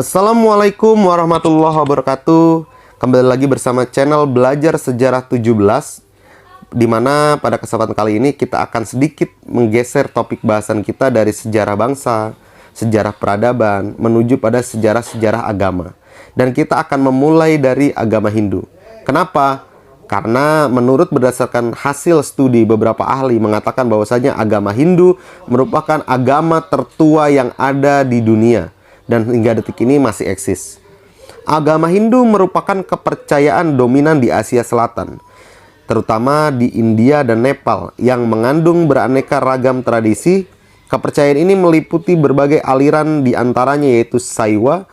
Assalamualaikum warahmatullahi wabarakatuh. Kembali lagi bersama channel Belajar Sejarah 17, dimana pada kesempatan kali ini kita akan sedikit menggeser topik bahasan kita dari sejarah bangsa, sejarah peradaban, menuju pada sejarah-sejarah agama. Dan kita akan memulai dari agama Hindu. Kenapa? Karena menurut berdasarkan hasil studi beberapa ahli mengatakan bahwasanya agama Hindu merupakan agama tertua yang ada di dunia dan hingga detik ini masih eksis. Agama Hindu merupakan kepercayaan dominan di Asia Selatan, terutama di India dan Nepal yang mengandung beraneka ragam tradisi. Kepercayaan ini meliputi berbagai aliran, diantaranya yaitu Saiwa,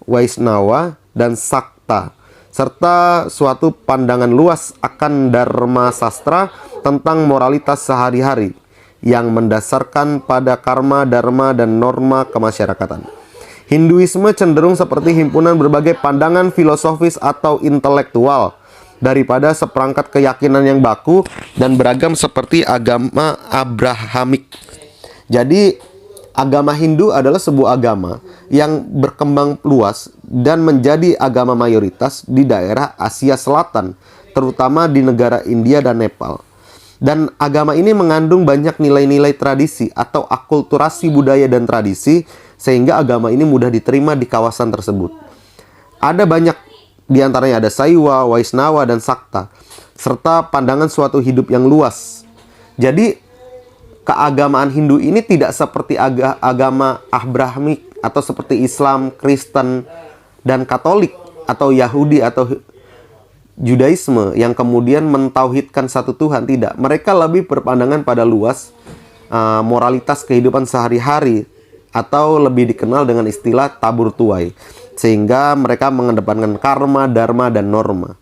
Vaishnava, dan Sakta, serta suatu pandangan luas akan Dharma Sastra tentang moralitas sehari-hari yang mendasarkan pada karma, dharma, dan norma kemasyarakatan. Hinduisme cenderung seperti himpunan berbagai pandangan filosofis atau intelektual daripada seperangkat keyakinan yang baku dan beragam seperti agama Abrahamik. Jadi, agama Hindu adalah sebuah agama yang berkembang luas dan menjadi agama mayoritas di daerah Asia Selatan, terutama di negara India dan Nepal. Dan agama ini mengandung banyak nilai-nilai tradisi atau akulturasi budaya dan tradisi, sehingga agama ini mudah diterima di kawasan tersebut. Ada banyak diantaranya ada Saiwa, Vaishnava, dan Sakta, serta pandangan suatu hidup yang luas. Jadi, keagamaan Hindu ini tidak seperti agama Abrahamik atau seperti Islam, Kristen, dan Katolik atau Yahudi atau Judaisme yang kemudian mentauhidkan satu Tuhan. Tidak, mereka lebih berpandangan pada luas moralitas kehidupan sehari-hari, atau lebih dikenal dengan istilah tabur tuai, sehingga mereka mengedepankan karma, dharma, dan norma.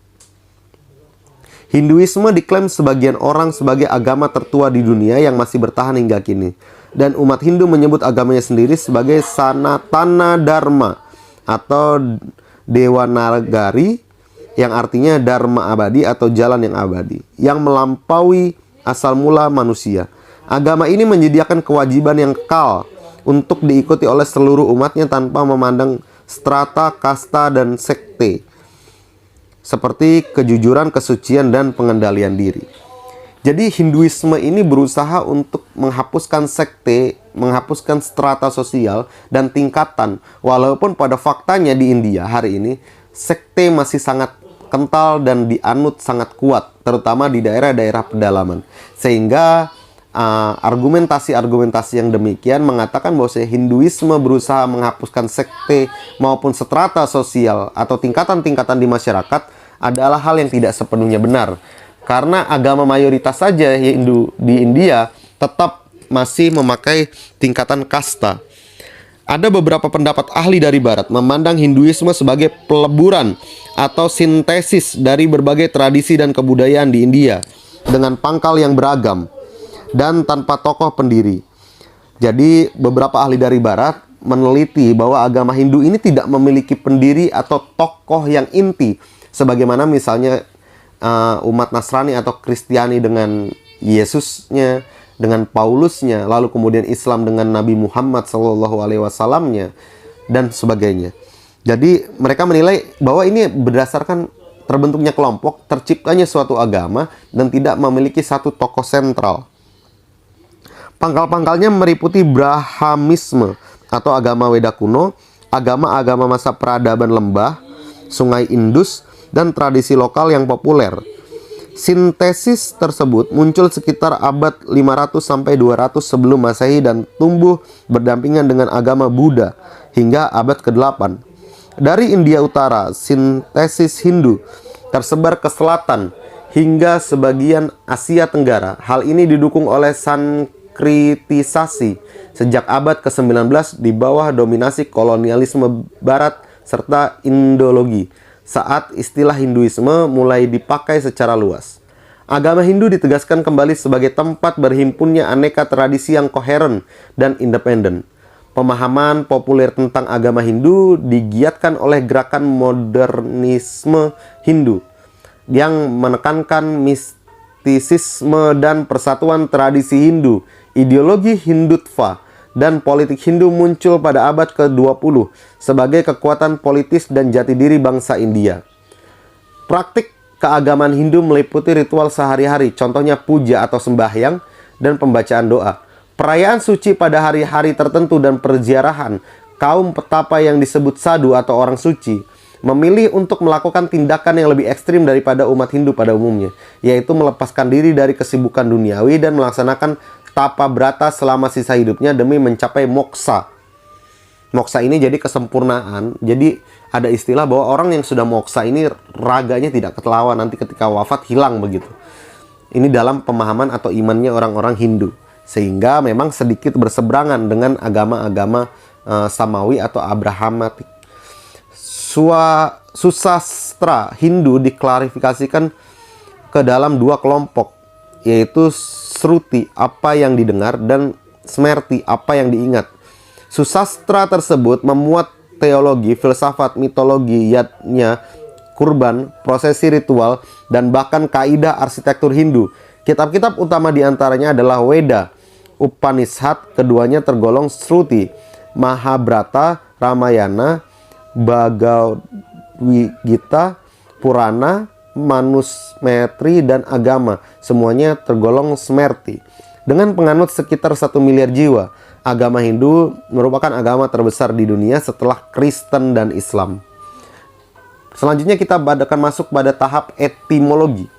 Hinduisme diklaim sebagian orang sebagai agama tertua di dunia yang masih bertahan hingga kini. Dan umat Hindu menyebut agamanya sendiri sebagai Sanatana Dharma atau Dewa Nagari, yang artinya Dharma abadi atau jalan yang abadi, yang melampaui asal mula manusia. Agama ini menyediakan kewajiban yang kekal untuk diikuti oleh seluruh umatnya tanpa memandang strata, kasta, dan sekte, seperti kejujuran, kesucian, dan pengendalian diri. Jadi Hinduisme ini berusaha untuk menghapuskan sekte, menghapuskan strata sosial dan tingkatan. Walaupun pada faktanya di India hari ini sekte masih sangat kental dan dianut sangat kuat, terutama di daerah-daerah pedalaman. Sehingga argumentasi-argumentasi yang demikian mengatakan bahwa Hinduisme berusaha menghapuskan sekte maupun strata sosial atau tingkatan-tingkatan di masyarakat adalah hal yang tidak sepenuhnya benar. Karena agama mayoritas saja Hindu di India tetap masih memakai tingkatan kasta. Ada beberapa pendapat ahli dari barat memandang Hinduisme sebagai peleburan atau sintesis dari berbagai tradisi dan kebudayaan di India dengan pangkal yang beragam dan tanpa tokoh pendiri. Jadi beberapa ahli dari barat meneliti bahwa agama Hindu ini tidak memiliki pendiri atau tokoh yang inti, sebagaimana misalnya umat Nasrani atau Kristiani dengan Yesusnya, dengan Paulusnya, lalu kemudian Islam dengan Nabi Muhammad SAW-nya, dan sebagainya. Jadi mereka menilai bahwa ini berdasarkan terbentuknya kelompok, terciptanya suatu agama, dan tidak memiliki satu tokoh sentral. Pangkal-pangkalnya meliputi Brahmisme atau agama Weda kuno, agama-agama masa peradaban lembah, sungai Indus, dan tradisi lokal yang populer. Sintesis tersebut muncul sekitar abad 500-200 sebelum Masehi dan tumbuh berdampingan dengan agama Buddha hingga abad ke-8. Dari India Utara, sintesis Hindu tersebar ke selatan hingga sebagian Asia Tenggara. Hal ini didukung oleh sankritisasi sejak abad ke-19 di bawah dominasi kolonialisme barat serta Indologi, saat istilah Hinduisme mulai dipakai secara luas. Agama Hindu ditegaskan kembali sebagai tempat berhimpunnya aneka tradisi yang koheren dan independen. Pemahaman populer tentang agama Hindu digiatkan oleh gerakan modernisme Hindu yang menekankan mistisisme dan persatuan tradisi Hindu. Ideologi Hindutva dan politik Hindu muncul pada abad ke-20 sebagai kekuatan politis dan jati diri bangsa India. Praktik keagamaan Hindu meliputi ritual sehari-hari, contohnya puja atau sembahyang dan pembacaan doa. Perayaan suci pada hari-hari tertentu dan perziarahan kaum petapa yang disebut sadhu atau orang suci memilih untuk melakukan tindakan yang lebih ekstrim daripada umat Hindu pada umumnya, yaitu melepaskan diri dari kesibukan duniawi dan melaksanakan tapa brata selama sisa hidupnya demi mencapai moksa. Moksa ini jadi kesempurnaan. Jadi ada istilah bahwa orang yang sudah moksa ini raganya tidak ketelawan, nanti ketika wafat hilang begitu. Ini dalam pemahaman atau imannya orang-orang Hindu. Sehingga memang sedikit berseberangan dengan agama-agama Samawi atau Abrahamatik. Susastra Hindu diklarifikasikan ke dalam dua kelompok, yaitu Sruti, apa yang didengar, dan Smerti, apa yang diingat. Susastra tersebut memuat teologi, filsafat, mitologi, yatnya, kurban, prosesi ritual, dan bahkan kaidah arsitektur Hindu. Kitab-kitab utama diantaranya adalah Weda, Upanishad, keduanya tergolong Sruti, Mahabharata, Ramayana, Bhagavad Gita, Purana, Manusmriti, dan agama, semuanya tergolong Smerti. Dengan penganut sekitar 1 miliar jiwa, agama Hindu merupakan agama terbesar di dunia setelah Kristen dan Islam. Selanjutnya kita akan masuk pada tahap etimologi.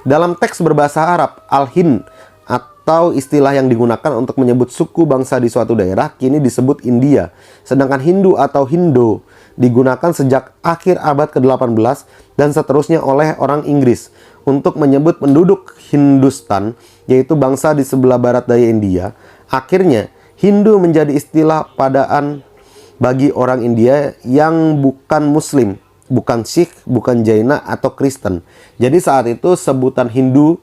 Dalam teks berbahasa Arab, Al-Hind atau istilah yang digunakan untuk menyebut suku bangsa di suatu daerah kini disebut India, sedangkan Hindu atau Hindo digunakan sejak akhir abad ke-18 dan seterusnya oleh orang Inggris untuk menyebut penduduk Hindustan, yaitu bangsa di sebelah barat daya India. Akhirnya Hindu menjadi istilah padaan bagi orang India yang bukan Muslim, bukan Sikh, bukan Jaina atau Kristen. Jadi saat itu sebutan Hindu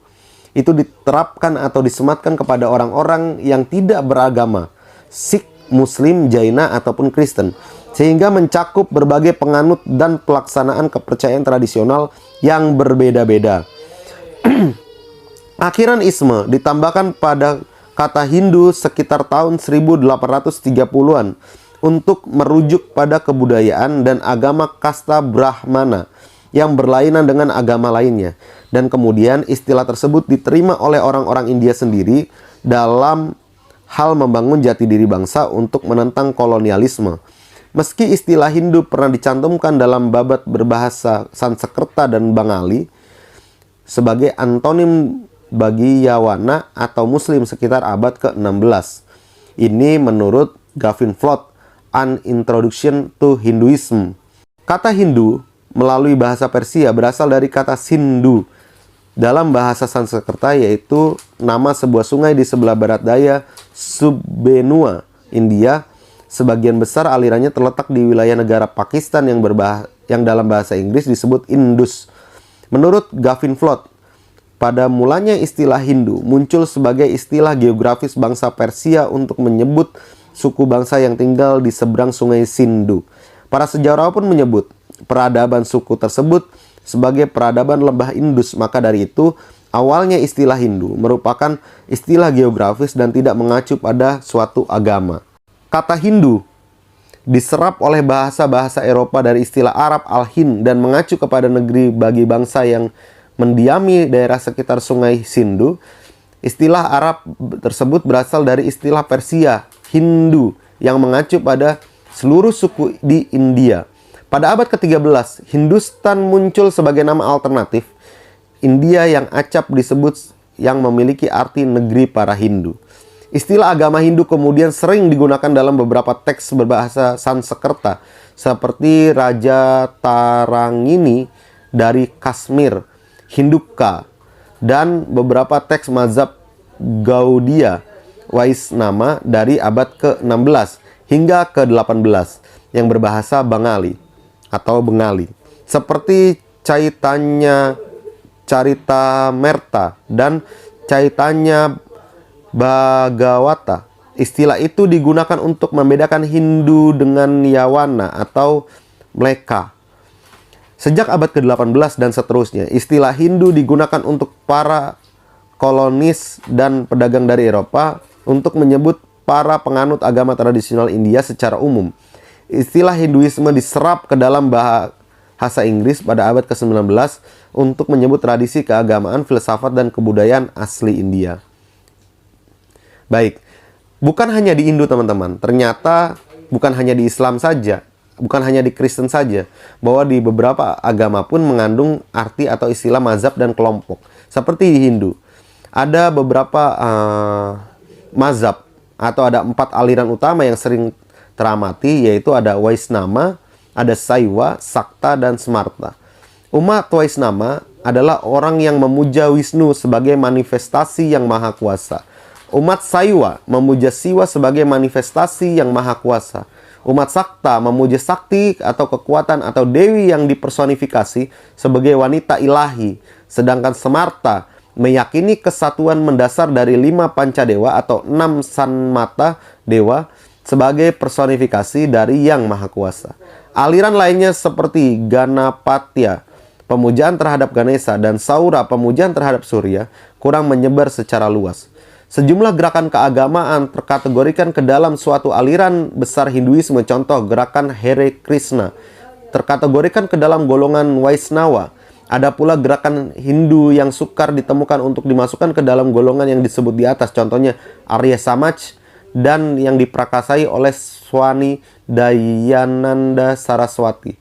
itu diterapkan atau disematkan kepada orang-orang yang tidak beragama Sikh, Muslim, Jaina ataupun Kristen, sehingga mencakup berbagai penganut dan pelaksanaan kepercayaan tradisional yang berbeda-beda. Akhiran isme ditambahkan pada kata Hindu sekitar tahun 1830-an untuk merujuk pada kebudayaan dan agama kasta Brahmana yang berlainan dengan agama lainnya. Dan kemudian istilah tersebut diterima oleh orang-orang India sendiri dalam hal membangun jati diri bangsa untuk menentang kolonialisme. Meski istilah Hindu pernah dicantumkan dalam babat berbahasa Sanskerta dan Bengali sebagai antonim bagi Yawana atau Muslim sekitar abad ke-16. Ini menurut Gavin Flood, An Introduction to Hinduism. Kata Hindu melalui bahasa Persia berasal dari kata Sindhu dalam bahasa Sanskerta, yaitu nama sebuah sungai di sebelah barat daya Subbenua, India. Sebagian besar alirannya terletak di wilayah negara Pakistan yang dalam bahasa Inggris disebut Indus. Menurut Gavin Flood, pada mulanya istilah Hindu muncul sebagai istilah geografis bangsa Persia untuk menyebut suku bangsa yang tinggal di seberang sungai Sindhu. Para sejarawan pun menyebut peradaban suku tersebut sebagai peradaban lembah Indus. Maka dari itu, awalnya istilah Hindu merupakan istilah geografis dan tidak mengacu pada suatu agama. Kata Hindu diserap oleh bahasa-bahasa Eropa dari istilah Arab Al-Hind dan mengacu kepada negeri bagi bangsa yang mendiami daerah sekitar sungai Sindhu. Istilah Arab tersebut berasal dari istilah Persia, Hindu, yang mengacu pada seluruh suku di India. Pada abad ke-13, Hindustan muncul sebagai nama alternatif. India yang acap disebut yang memiliki arti negeri para Hindu. Istilah agama Hindu kemudian sering digunakan dalam beberapa teks berbahasa Sanskerta seperti Raja Tarangini dari Kashmir, Hinduka, dan beberapa teks mazhab Gaudiya Vaisnava dari abad ke-16 hingga ke-18 yang berbahasa Bengali atau Bengali seperti Caitanya Caritamrita dan Caitanya Bhagavata. Istilah itu digunakan untuk membedakan Hindu dengan Yawana atau Mleka. Sejak abad ke-18 dan seterusnya, istilah Hindu digunakan untuk para kolonis dan pedagang dari Eropa untuk menyebut para penganut agama tradisional India secara umum. Istilah Hinduisme diserap ke dalam bahasa Inggris pada abad ke-19 untuk menyebut tradisi keagamaan, filsafat, dan kebudayaan asli India. Baik, bukan hanya di Hindu teman-teman, ternyata bukan hanya di Islam saja, bukan hanya di Kristen saja, bahwa di beberapa agama pun mengandung arti atau istilah mazhab dan kelompok. Seperti di Hindu, ada beberapa mazhab atau ada 4 aliran utama yang sering teramati, yaitu ada Vaishnava, ada Saiva, Sakta, dan Smarta. Umat Vaishnava adalah orang yang memuja Wisnu sebagai manifestasi yang maha kuasa. Umat Saiva memuja Siwa sebagai manifestasi yang maha kuasa. Umat Sakta memuja Sakti atau kekuatan atau dewi yang dipersonifikasi sebagai wanita ilahi. Sedangkan Smarta meyakini kesatuan mendasar dari 5 pancadewa atau 6 sanmata dewa sebagai personifikasi dari yang maha kuasa. Aliran lainnya seperti Ganapatya, pemujaan terhadap Ganesha, dan Saura, pemujaan terhadap Surya, kurang menyebar secara luas. Sejumlah gerakan keagamaan terkategorikan ke dalam suatu aliran besar Hinduisme. Contoh, gerakan Hare Krishna terkategorikan ke dalam golongan Vaishnava. Ada pula gerakan Hindu yang sukar ditemukan untuk dimasukkan ke dalam golongan yang disebut di atas. Contohnya Arya Samaj dan yang diprakasai oleh Swami Dayananda Saraswati.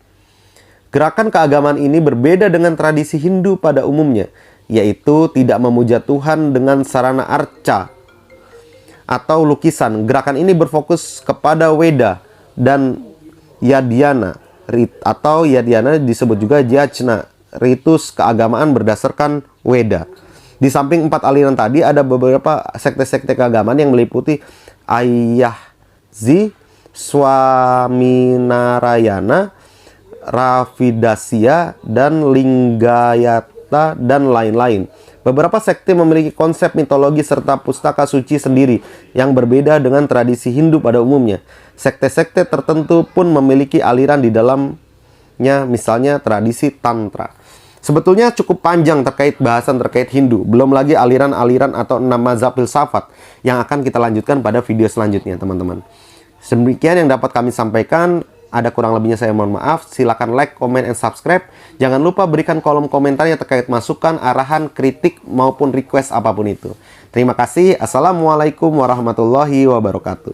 Gerakan keagamaan ini berbeda dengan tradisi Hindu pada umumnya, yaitu tidak memuja Tuhan dengan sarana arca atau lukisan. Gerakan ini berfokus kepada Weda dan Yadhyana, atau Yadhyana disebut juga Yajna, ritus keagamaan berdasarkan Weda. Di samping 4 aliran tadi, ada beberapa sekte-sekte keagamaan yang meliputi Ayahzi, Swaminarayana, Ravidasya, dan Linggayata, dan lain-lain. Beberapa sekte memiliki konsep mitologi serta pustaka suci sendiri yang berbeda dengan tradisi Hindu pada umumnya. Sekte-sekte tertentu pun memiliki aliran di dalamnya, misalnya tradisi Tantra. Sebetulnya cukup panjang bahasan terkait Hindu, belum lagi aliran-aliran atau 6 mazhab filsafat yang akan kita lanjutkan pada video selanjutnya, teman-teman. Demikian yang dapat kami sampaikan. Ada kurang lebihnya saya mohon maaf. Silakan like, comment, and subscribe. Jangan lupa berikan kolom komentarnya terkait masukan, arahan, kritik, maupun request apapun itu. Terima kasih. Assalamualaikum warahmatullahi wabarakatuh.